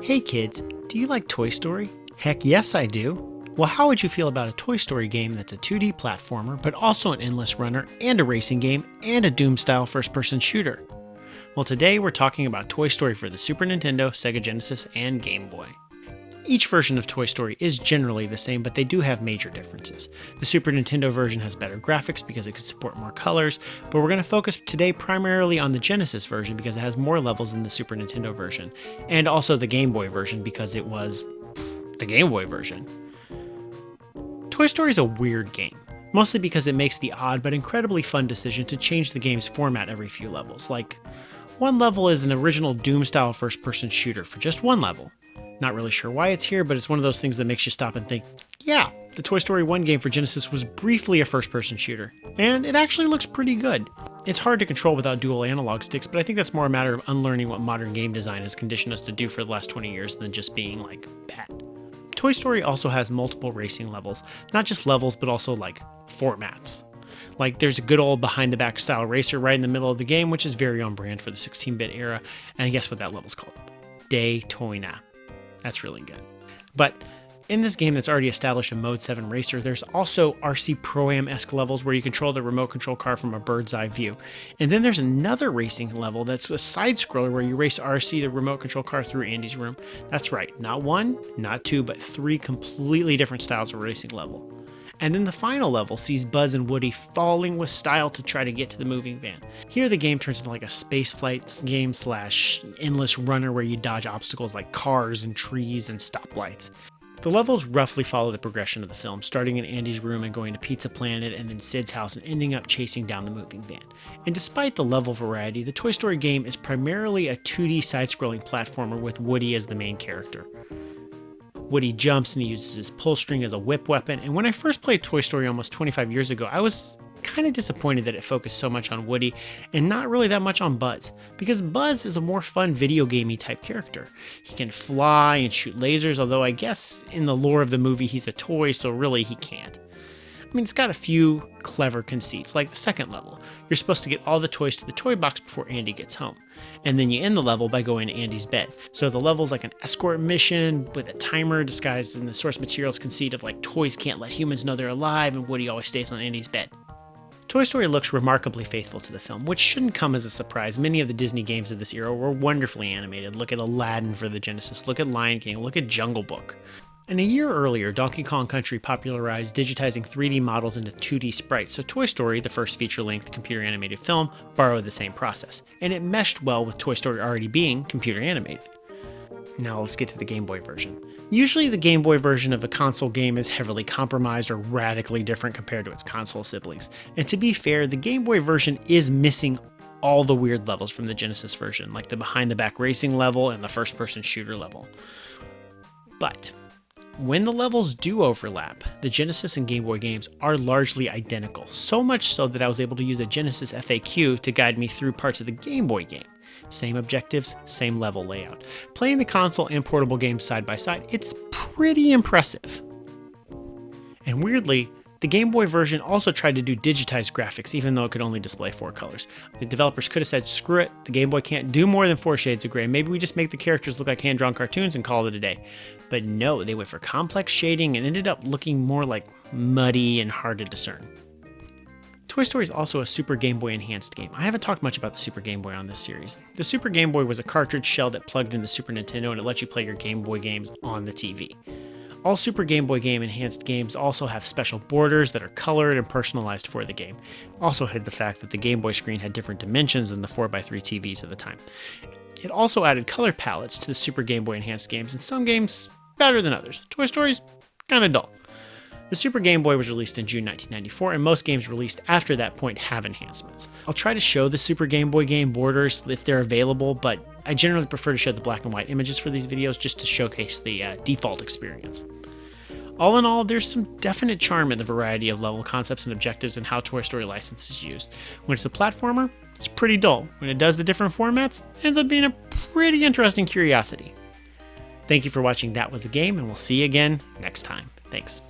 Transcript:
Hey kids, do you like Toy Story? Heck yes I do. Well, how would you feel about a Toy Story game that's a 2D platformer, but also an endless runner, and a racing game, and a Doom-style first-person shooter? Well, today we're talking about Toy Story for the Super Nintendo, Sega Genesis, and Game Boy. Each version of Toy Story is generally the same, but they do have major differences. The Super Nintendo version has better graphics because it could support more colors, but we're going to focus today primarily on the Genesis version because it has more levels than the Super Nintendo version, and also the Game Boy version because it was the Game Boy version. Toy Story is a weird game, mostly because it makes the odd but incredibly fun decision to change the game's format every few levels. Like, one level is an original Doom-style first-person shooter for just one level. Not really sure why it's here, but it's one of those things that makes you stop and think, yeah, the Toy Story 1 game for Genesis was briefly a first-person shooter, and it actually looks pretty good. It's hard to control without dual analog sticks, but I think that's more a matter of unlearning what modern game design has conditioned us to do for the last 20 years than just being, like, bad. Toy Story also has multiple racing levels, not just levels, but also, like, formats. Like, there's a good old behind-the-back style racer right in the middle of the game, which is very on brand for the 16-bit era, and guess what that level's called? Daytona. That's really good. But in this game that's already established a Mode 7 racer, there's also RC Pro-Am-esque levels where you control the remote control car from a bird's eye view. And then there's another racing level that's a side-scroller where you race RC, the remote control car, through Andy's room. That's right, not one, not two, but three completely different styles of racing level. And then the final level sees Buzz and Woody falling with style to try to get to the moving van. Here the game turns into like a space flight game / endless runner where you dodge obstacles like cars and trees and stoplights. The levels roughly follow the progression of the film, starting in Andy's room and going to Pizza Planet and then Sid's house and ending up chasing down the moving van. And despite the level variety, the Toy Story game is primarily a 2D side-scrolling platformer with Woody as the main character. Woody jumps and he uses his pull string as a whip weapon, and when I first played Toy Story almost 25 years ago, I was kind of disappointed that it focused so much on Woody and not really that much on Buzz, because Buzz is a more fun video gamey type character. He can fly and shoot lasers, although I guess in the lore of the movie he's a toy, so really he can't. I mean, it's got a few clever conceits, like the second level. You're supposed to get all the toys to the toy box before Andy gets home. And then you end the level by going to Andy's bed. So the level's like an escort mission with a timer disguised in the source material's conceit of like toys can't let humans know they're alive and Woody always stays on Andy's bed. Toy Story looks remarkably faithful to the film, which shouldn't come as a surprise. Many of the Disney games of this era were wonderfully animated. Look at Aladdin for the Genesis, look at Lion King, look at Jungle Book. And a year earlier, Donkey Kong Country popularized digitizing 3D models into 2D sprites, so Toy Story, the first feature-length computer-animated film, borrowed the same process, and it meshed well with Toy Story already being computer-animated. Now let's get to the Game Boy version. Usually the Game Boy version of a console game is heavily compromised or radically different compared to its console siblings, and to be fair, the Game Boy version is missing all the weird levels from the Genesis version, like the behind-the-back racing level and the first-person shooter level. But when the levels do overlap, the Genesis and Game Boy games are largely identical, so much so that I was able to use a Genesis FAQ to guide me through parts of the Game Boy game. Same objectives, same level layout. Playing the console and portable games side by side, it's pretty impressive. And weirdly, the Game Boy version also tried to do digitized graphics, even though it could only display 4 colors. The developers could have said, screw it, the Game Boy can't do more than 4 shades of gray, maybe we just make the characters look like hand-drawn cartoons and call it a day. But no, they went for complex shading and ended up looking more like muddy and hard to discern. Toy Story is also a Super Game Boy enhanced game. I haven't talked much about the Super Game Boy on this series. The Super Game Boy was a cartridge shell that plugged in the Super Nintendo and it lets you play your Game Boy games on the TV. All Super Game Boy game enhanced games also have special borders that are colored and personalized for the game. Also hid the fact that the Game Boy screen had different dimensions than the 4x3 TVs of the time. It also added color palettes to the Super Game Boy enhanced games, and some games better than others. Toy Story's kinda dull. The Super Game Boy was released in June 1994, and most games released after that point have enhancements. I'll try to show the Super Game Boy game borders if they're available, but I generally prefer to show the black and white images for these videos just to showcase the default experience. All in all, there's some definite charm in the variety of level concepts and objectives and how Toy Story license is used. When it's a platformer, it's pretty dull. When it does the different formats, it ends up being a pretty interesting curiosity. Thank you for watching That Was a Game, and we'll see you again next time. Thanks.